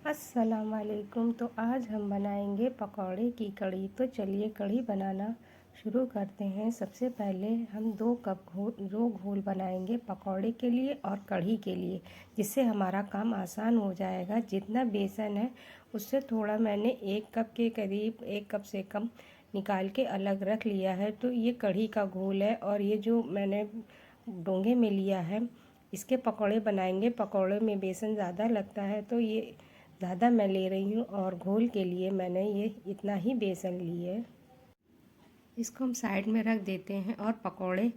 अस्सलाम वालेकुम। तो आज हम बनाएंगे पकौड़े की कढ़ी। तो चलिए कढ़ी बनाना शुरू करते हैं। सबसे पहले हम 2 कप घोल बनाएंगे पकौड़े के लिए और कढ़ी के लिए, जिससे हमारा काम आसान हो जाएगा। जितना बेसन है उससे थोड़ा मैंने 1 कप के करीब, 1 कप से कम निकाल के अलग रख लिया है। तो ये कढ़ी का घोल है और ये जो मैंने डोंगे में लिया है इसके पकौड़े बनाएंगे। पकौड़े में बेसन ज़्यादा लगता है तो ये ज़्यादा मैं ले रही हूँ और घोल के लिए मैंने ये इतना ही बेसन लिए। इसको हम साइड में रख देते हैं और पकौड़े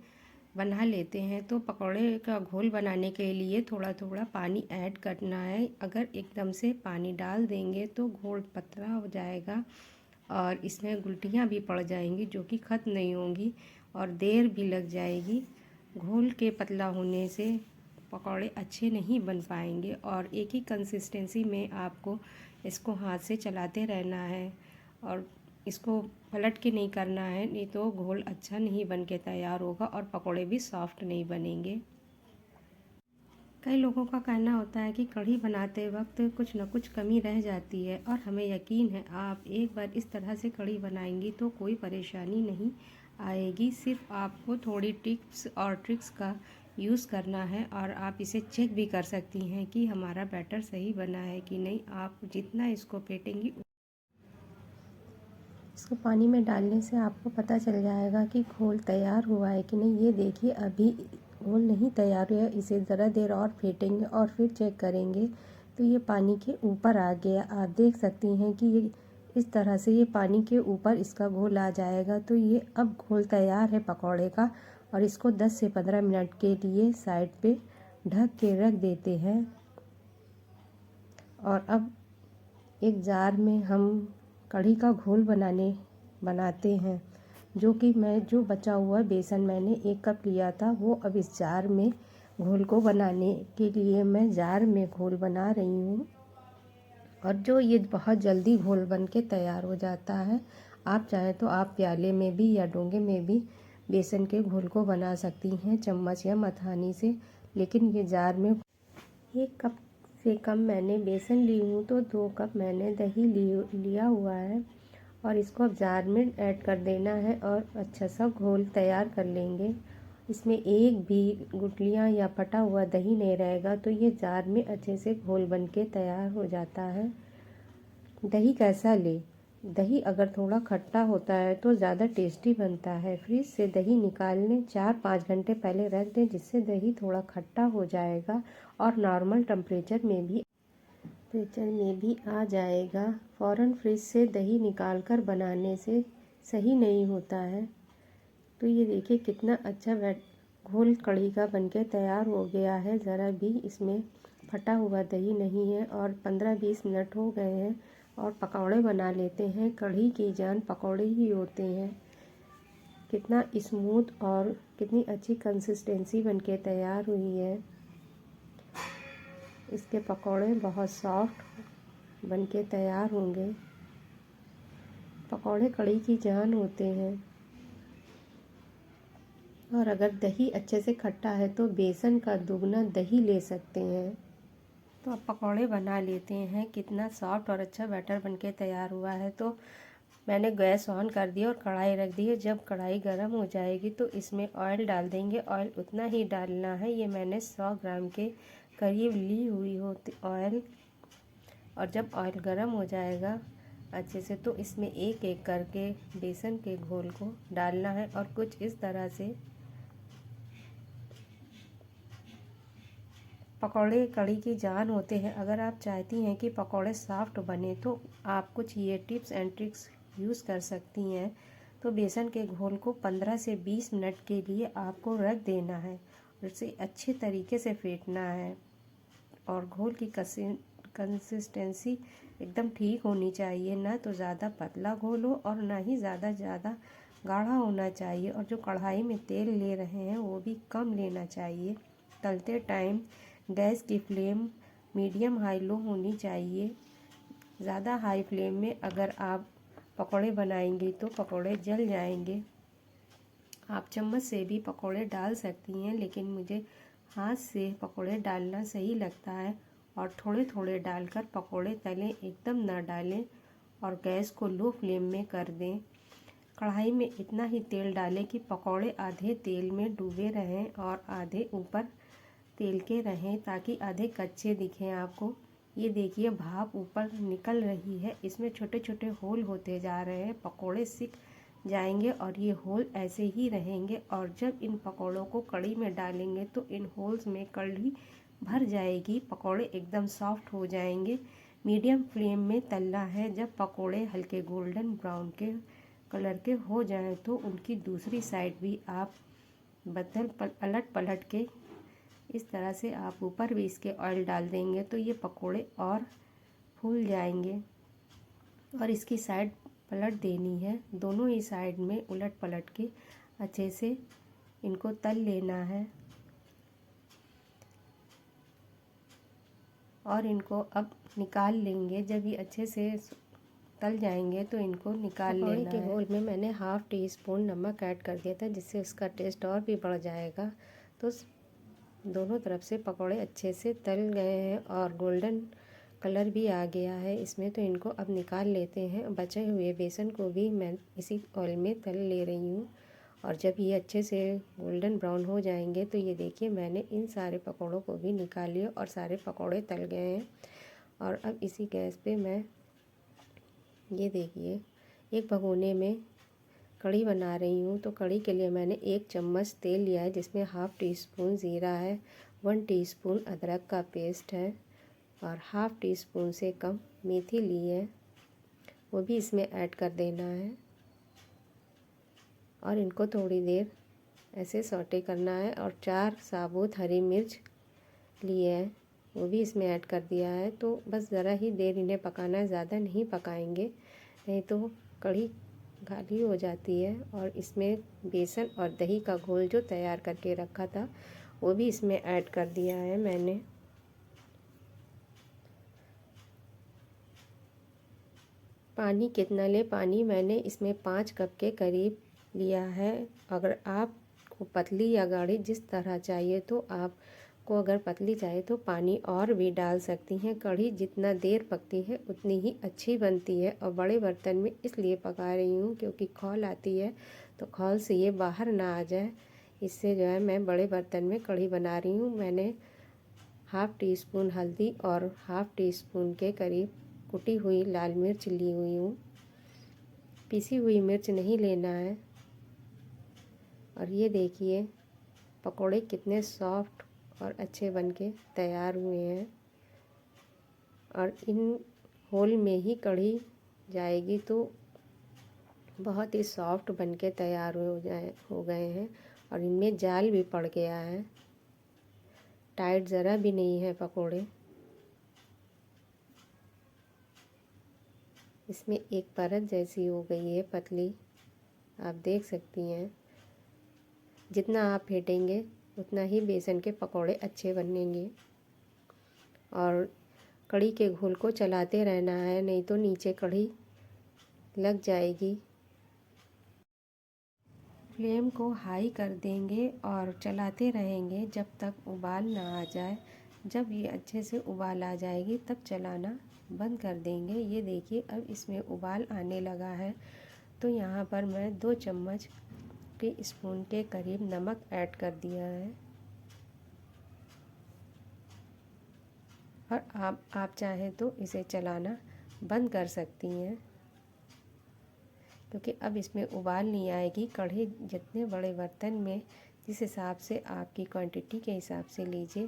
बना लेते हैं। तो पकौड़े का घोल बनाने के लिए थोड़ा थोड़ा पानी ऐड करना है। अगर एकदम से पानी डाल देंगे तो घोल पतला हो जाएगा और इसमें गुलटियाँ भी पड़ जाएंगी जो कि ख़त्म नहीं होंगी और देर भी लग जाएगी। घोल के पतला होने से पकौड़े अच्छे नहीं बन पाएंगे और एक ही कंसिस्टेंसी में आपको इसको हाथ से चलाते रहना है और इसको पलट के नहीं करना है, नहीं तो घोल अच्छा नहीं बन के तैयार होगा और पकौड़े भी सॉफ्ट नहीं बनेंगे। कई लोगों का कहना होता है कि कढ़ी बनाते वक्त कुछ न कुछ कमी रह जाती है और हमें यकीन है आप एक बार इस तरह से कढ़ी बनाएंगी तो कोई परेशानी नहीं आएगी। सिर्फ आपको थोड़ी टिप्स और ट्रिक्स का यूज़ करना है और आप इसे चेक भी कर सकती हैं कि हमारा बैटर सही बना है कि नहीं। आप जितना इसको फेंटेंगी, इसको पानी में डालने से आपको पता चल जाएगा कि घोल तैयार हुआ है कि नहीं। ये देखिए अभी घोल नहीं तैयार हुआ, इसे ज़रा देर और फेंटेंगे और फिर चेक करेंगे तो ये पानी के ऊपर आ गया। आप देख सकती हैं कि ये इस तरह से ये पानी के ऊपर इसका घोल आ जाएगा। तो ये अब घोल तैयार है पकौड़े का और इसको 10 से 15 मिनट के लिए साइड पे ढक के रख देते हैं। और अब एक जार में हम कढ़ी का घोल बनाते हैं, जो बचा हुआ बेसन मैंने 1 कप लिया था वो अब इस जार में घोल को बनाने के लिए मैं जार में घोल बना रही हूँ। और जो ये बहुत जल्दी घोल बन के तैयार हो जाता है। आप चाहें तो आप प्याले में भी या डोंगे में भी बेसन के घोल को बना सकती हैं, चम्मच या मथानी से। लेकिन ये जार में 1 कप से कम मैंने बेसन ली हूँ तो 2 कप मैंने दही लिया हुआ है और इसको अब जार में ऐड कर देना है और अच्छा सा घोल तैयार कर लेंगे। इसमें एक भी गुठलियाँ या फटा हुआ दही नहीं रहेगा तो ये जार में अच्छे से घोल बन के तैयार हो जाता है। दही कैसा ले, दही अगर थोड़ा खट्टा होता है तो ज़्यादा टेस्टी बनता है। फ्रिज से दही निकालने 4-5 घंटे पहले रख दें, जिससे दही थोड़ा खट्टा हो जाएगा और नॉर्मल टेम्परेचर में भी आ जाएगा। फ़ौरन फ्रिज से दही निकाल कर बनाने से सही नहीं होता है। तो ये देखिए कितना अच्छा घोल कढ़ी का बनके तैयार हो गया है। ज़रा भी इसमें फटा हुआ दही नहीं है और 15-20 मिनट हो गए हैं और पकौड़े बना लेते हैं। कढ़ी की जान पकौड़े ही होते हैं। कितना स्मूथ और कितनी अच्छी कंसिस्टेंसी बनके तैयार हुई है। इसके पकौड़े बहुत सॉफ्ट बनके तैयार होंगे। पकौड़े कढ़ी की जान होते हैं। और अगर दही अच्छे से खट्टा है तो बेसन का दुगना दही ले सकते हैं। तो अब पकौड़े बना लेते हैं। कितना सॉफ्ट और अच्छा बैटर बनके तैयार हुआ है। तो मैंने गैस ऑन कर दिया और कढ़ाई रख दी है। जब कढ़ाई गर्म हो जाएगी तो इसमें ऑयल डाल देंगे। ऑयल उतना ही डालना है, ये मैंने 100 ग्राम के करीब ली हुई होती ऑयल। और जब ऑयल गर्म हो जाएगा अच्छे से तो इसमें एक एक करके बेसन के घोल को डालना है और कुछ इस तरह से पकौड़े कढ़ी की जान होते हैं। अगर आप चाहती हैं कि पकौड़े सॉफ्ट बने तो आप कुछ ये टिप्स एंड ट्रिक्स यूज़ कर सकती हैं। तो बेसन के घोल को 15 से 20 मिनट के लिए आपको रख देना है और इसे अच्छे तरीके से फेंटना है। और घोल की कंसिस्टेंसी एकदम ठीक होनी चाहिए, ना तो ज़्यादा पतला घोल हो और ना ही ज़्यादा गाढ़ा होना चाहिए। और जो कढ़ाई में तेल ले रहे हैं वो भी कम लेना चाहिए। तलते टाइम गैस की फ्लेम मीडियम हाई लो होनी चाहिए। ज़्यादा हाई फ्लेम में अगर आप पकौड़े बनाएंगी तो पकौड़े जल जाएंगे। आप चम्मच से भी पकौड़े डाल सकती हैं, लेकिन मुझे हाथ से पकौड़े डालना सही लगता है और थोड़े थोड़े डालकर पकोड़े तलें, एकदम ना डालें और गैस को लो फ्लेम में कर दें। कढ़ाई में इतना ही तेल डालें कि पकोड़े आधे तेल में डूबे रहें और आधे ऊपर तेल के रहें, ताकि आधे कच्चे दिखें आपको। ये देखिए भाप ऊपर निकल रही है, इसमें छोटे छोटे होल होते जा रहे हैं, पकोड़े सिक जाएंगे और ये होल ऐसे ही रहेंगे। और जब इन पकोड़ों को कढ़ी में डालेंगे तो इन होल्स में कढ़ी भर जाएगी, पकोड़े एकदम सॉफ्ट हो जाएंगे। मीडियम फ्लेम में तलना है। जब पकोड़े हल्के गोल्डन ब्राउन के कलर के हो जाएं तो उनकी दूसरी साइड भी आप पलट पलट के इस तरह से आप ऊपर भी इसके ऑयल डाल देंगे तो ये पकोड़े और फूल जाएंगे। और इसकी साइड पलट देनी है, दोनों ही साइड में उलट पलट के अच्छे से इनको तल लेना है। और इनको अब निकाल लेंगे। जब ये अच्छे से तल जाएंगे तो इनको निकाल लेना है। पकौड़े के घोल में मैंने हाफ़ टी स्पून नमक ऐड कर दिया था, जिससे उसका टेस्ट और भी बढ़ जाएगा। तो दोनों तरफ से पकौड़े अच्छे से तल गए हैं और गोल्डन कलर भी आ गया है इसमें। तो इनको अब निकाल लेते हैं। बचे हुए बेसन को भी मैं इसी ऑयल में तल ले रही हूँ। और जब ये अच्छे से गोल्डन ब्राउन हो जाएंगे तो ये देखिए मैंने इन सारे पकौड़ों को भी निकाल लिया और सारे पकौड़े तल गए हैं। और अब इसी गैस पे मैं ये देखिए एक भगोने में कढ़ी बना रही हूँ। तो कढ़ी के लिए मैंने 1 चम्मच तेल लिया है, जिसमें हाफ़ टी स्पून ज़ीरा है, 1 टीस्पून अदरक का पेस्ट है और हाफ़ टी स्पून से कम मेथी ली है, वो भी इसमें ऐड कर देना है। और इनको थोड़ी देर ऐसे सौटे करना है। और 4 साबुत हरी मिर्च लिए हैं, वो भी इसमें ऐड कर दिया है। तो बस ज़रा ही देर इन्हें पकाना है, ज़्यादा नहीं पकाएंगे, नहीं तो कढ़ी गाढ़ी हो जाती है। और इसमें बेसन और दही का घोल जो तैयार करके रखा था वो भी इसमें ऐड कर दिया है मैंने। पानी कितना ले, पानी मैंने इसमें 5 कप के करीब लिया है। अगर आपको पतली या गाढ़ी जिस तरह चाहिए तो आपको अगर पतली चाहिए तो पानी और भी डाल सकती हैं। कढ़ी जितना देर पकती है उतनी ही अच्छी बनती है। और बड़े बर्तन में इसलिए पका रही हूँ क्योंकि खौल आती है, तो खौल से ये बाहर ना आ जाए, इससे जो है मैं बड़े बर्तन में कढ़ी बना रही हूँ। मैंने हाफ़ टी स्पून हल्दी और हाफ़ टी स्पून के करीब कुटी हुई लाल मिर्च ली हुई हूँ, पिसी हुई मिर्च नहीं लेना है। और ये देखिए पकोड़े कितने सॉफ्ट और अच्छे बनके तैयार हुए हैं। और इन होल में ही कढ़ी जाएगी तो बहुत ही सॉफ्ट बनके तैयार हो गए हैं। और इनमें जाल भी पड़ गया है, टाइट ज़रा भी नहीं है पकोड़े। इसमें एक परत जैसी हो गई है पतली, आप देख सकती हैं। जितना आप फेंटेंगे उतना ही बेसन के पकोड़े अच्छे बनेंगे। और कढ़ी के घोल को चलाते रहना है, नहीं तो नीचे कढ़ी लग जाएगी। फ्लेम को हाई कर देंगे और चलाते रहेंगे जब तक उबाल ना आ जाए। जब ये अच्छे से उबाल आ जाएगी तब चलाना बंद कर देंगे। ये देखिए अब इसमें उबाल आने लगा है, तो यहाँ पर मैं 2 चम्मच के स्पून के करीब नमक ऐड कर दिया है। और आप चाहें तो इसे चलाना बंद कर सकती हैं, क्योंकि अब इसमें उबाल नहीं आएगी। कढ़ी जितने बड़े बर्तन में जिस हिसाब से आपकी क्वांटिटी के हिसाब से लीजिए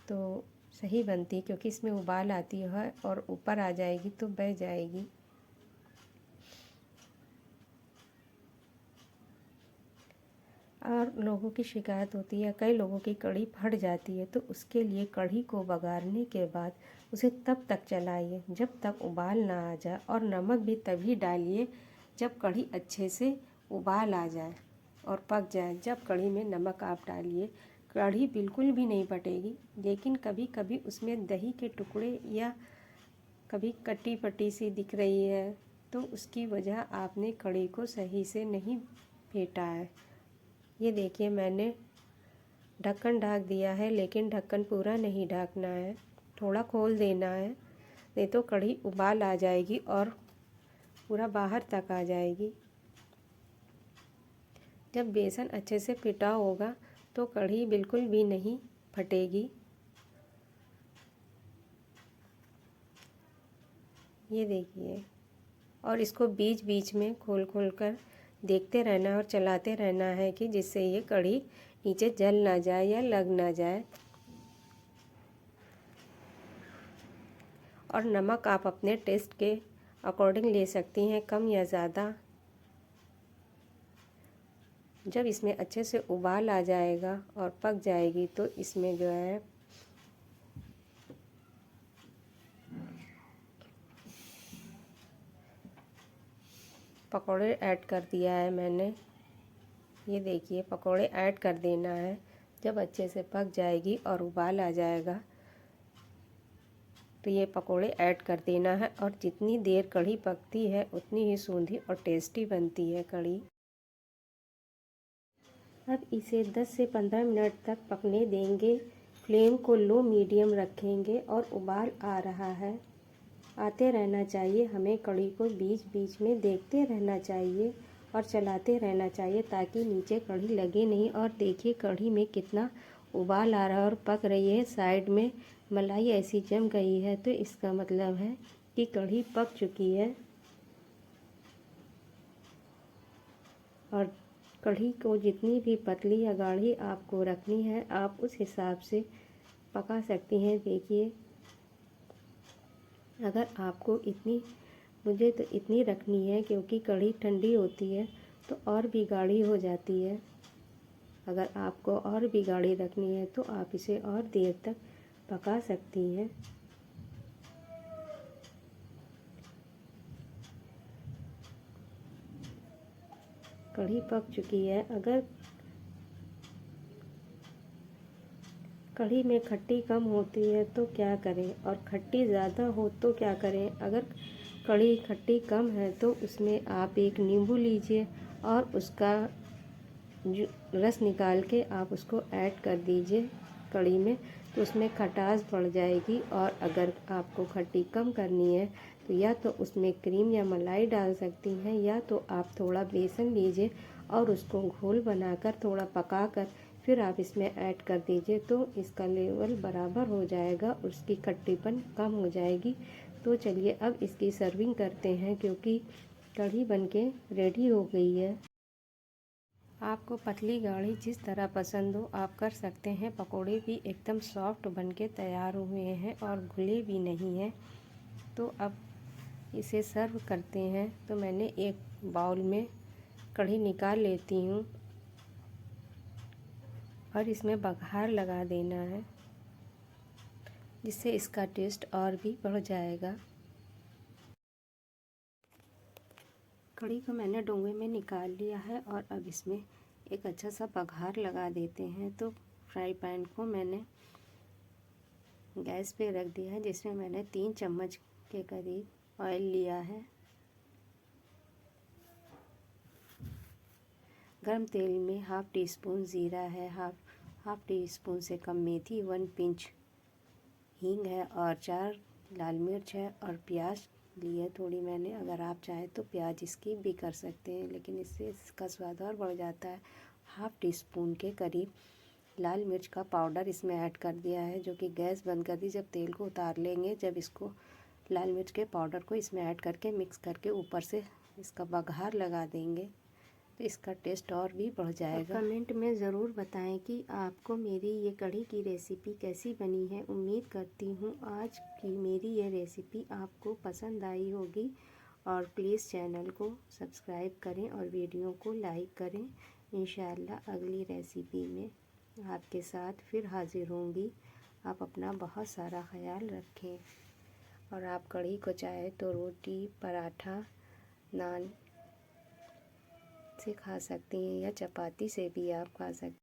तो सही बनती है, क्योंकि इसमें उबाल आती है और ऊपर आ जाएगी तो बह जाएगी। और लोगों की शिकायत होती है, कई लोगों की कढ़ी फट जाती है, तो उसके लिए कढ़ी को बघारने के बाद उसे तब तक चलाइए जब तक उबाल ना आ जाए। और नमक भी तभी डालिए जब कढ़ी अच्छे से उबाल आ जाए और पक जाए। जब कढ़ी में नमक आप डालिए, कढ़ी बिल्कुल भी नहीं फटेगी। लेकिन कभी कभी उसमें दही के टुकड़े या कभी कटी फटी सी दिख रही है, तो उसकी वजह आपने कढ़ी को सही से नहीं फेंटा है। ये देखिए मैंने ढक्कन ढक दिया है, लेकिन ढक्कन पूरा नहीं ढकना है, थोड़ा खोल देना है, नहीं तो कढ़ी उबाल आ जाएगी और पूरा बाहर तक आ जाएगी। जब बेसन अच्छे से पिटा होगा तो कढ़ी बिल्कुल भी नहीं फटेगी। ये देखिए, और इसको बीच बीच में खोल खोल कर देखते रहना और चलाते रहना है कि जिससे ये कढ़ी नीचे जल ना जाए या लग ना जाए। और नमक आप अपने टेस्ट के अकॉर्डिंग ले सकती हैं, कम या ज़्यादा। जब इसमें अच्छे से उबाल आ जाएगा और पक जाएगी तो इसमें जो है पकौड़े ऐड कर दिया है मैंने। ये देखिए, पकौड़े ऐड कर देना है। जब अच्छे से पक जाएगी और उबाल आ जाएगा तो ये पकोड़े ऐड कर देना है। और जितनी देर कढ़ी पकती है उतनी ही सूंधी और टेस्टी बनती है कढ़ी। अब इसे 10 से 15 मिनट तक पकने देंगे। फ्लेम को लो मीडियम रखेंगे और उबाल आ रहा है। आते रहना चाहिए हमें, कढ़ी को बीच बीच में देखते रहना चाहिए और चलाते रहना चाहिए ताकि नीचे कढ़ी लगे नहीं। और देखिए कढ़ी में कितना उबाल आ रहा है और पक रही है। साइड में मलाई ऐसी जम गई है तो इसका मतलब है कि कढ़ी पक चुकी है। और कढ़ी को जितनी भी पतली या गाढ़ी आपको रखनी है आप उस हिसाब से पका सकती हैं। देखिए, अगर आपको मुझे तो इतनी रखनी है क्योंकि कढ़ी ठंडी होती है तो और भी गाढ़ी हो जाती है। अगर आपको और भी गाढ़ी रखनी है तो आप इसे और देर तक पका सकती हैं। कढ़ी पक चुकी है। अगर कढ़ी में खट्टी कम होती है तो क्या करें और खट्टी ज़्यादा हो तो क्या करें। अगर कढ़ी खट्टी कम है तो उसमें आप एक नींबू लीजिए और उसका रस निकाल के आप उसको ऐड कर दीजिए कढ़ी में, तो उसमें खटास बढ़ जाएगी। और अगर आपको खट्टी कम करनी है तो या तो उसमें क्रीम या मलाई डाल सकती हैं, या तो आप थोड़ा बेसन लीजिए और उसको घोल बनाकर थोड़ा पकाकर फिर आप इसमें ऐड कर दीजिए, तो इसका लेवल बराबर हो जाएगा, उसकी खट्टीपन कम हो जाएगी। तो चलिए अब इसकी सर्विंग करते हैं क्योंकि कढ़ी बनके रेडी हो गई है। आपको पतली गाढ़ी जिस तरह पसंद हो आप कर सकते हैं। पकोड़े भी एकदम सॉफ्ट बनके तैयार हुए हैं और घुले भी नहीं हैं। तो अब इसे सर्व करते हैं। तो मैंने एक बाउल में कढ़ी निकाल लेती हूँ और इसमें बघार लगा देना है जिससे इसका टेस्ट और भी बढ़ जाएगा। कढ़ी को मैंने डोंगे में निकाल लिया है और अब इसमें एक अच्छा सा बघार लगा देते हैं। तो फ्राई पैन को मैंने गैस पे रख दिया है जिसमें मैंने 3 चम्मच के करीब ऑयल लिया है। गरम तेल में हाफ़ टी स्पून ज़ीरा है, हाफ़ टी स्पून से कम मेथी, 1 पिंच हींग है और 4 लाल मिर्च है और प्याज ली है थोड़ी मैंने। अगर आप चाहें तो प्याज स्किप भी कर सकते हैं लेकिन इससे इसका स्वाद और बढ़ जाता है। हाफ़ टी स्पून के करीब लाल मिर्च का पाउडर इसमें ऐड कर दिया है, जो कि गैस बंद कर दी। जब तेल को उतार लेंगे, जब इसको लाल मिर्च के पाउडर को इसमें ऐड करके मिक्स करके ऊपर से इसका बघार लगा देंगे तो इसका टेस्ट और भी बढ़ जाएगा। कमेंट में ज़रूर बताएं कि आपको मेरी ये कढ़ी की रेसिपी कैसी बनी है। उम्मीद करती हूँ आज की मेरी ये रेसिपी आपको पसंद आई होगी। और प्लीज़ चैनल को सब्सक्राइब करें और वीडियो को लाइक करें। इंशाअल्लाह अगली रेसिपी में आपके साथ फिर हाज़िर होंगी। आप अपना बहुत सारा ख्याल रखें। और आप कढ़ी को चाहे तो रोटी, पराठा, नान से खा सकती हैं या चपाती से भी आप खा सकते।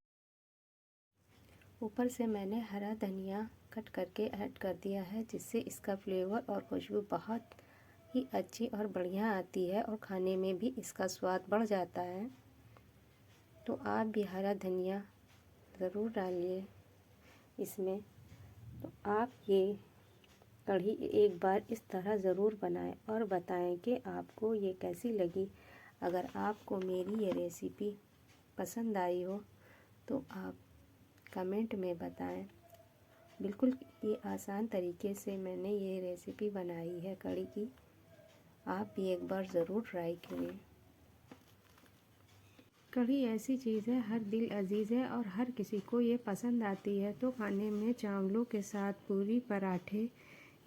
ऊपर से मैंने हरा धनिया कट करके ऐड कर दिया है जिससे इसका फ्लेवर और खुशबू बहुत ही अच्छी और बढ़िया आती है और खाने में भी इसका स्वाद बढ़ जाता है। तो आप भी हरा धनिया ज़रूर डालिए इसमें। तो आप ये कढ़ी एक बार इस तरह ज़रूर बनाएं और बताएं कि आपको ये कैसी लगी। अगर आपको मेरी ये रेसिपी पसंद आई हो तो आप कमेंट में बताएं। बिल्कुल ये आसान तरीके से मैंने ये रेसिपी बनाई है कढ़ी की। आप भी एक बार ज़रूर ट्राई करें। कढ़ी ऐसी चीज़ है, हर दिल अजीज़ है और हर किसी को ये पसंद आती है। तो खाने में चावलों के साथ, पूरी, पराठे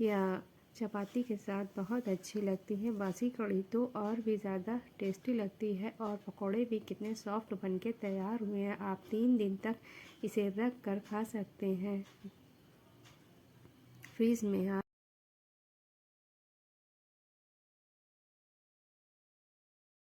या चपाती के साथ बहुत अच्छी लगती है। बासी कढ़ी तो और भी ज़्यादा टेस्टी लगती है और पकौड़े भी कितने सॉफ्ट बनके तैयार हुए हैं। आप 3 दिन तक इसे रख कर खा सकते हैं। फ्रीज में आप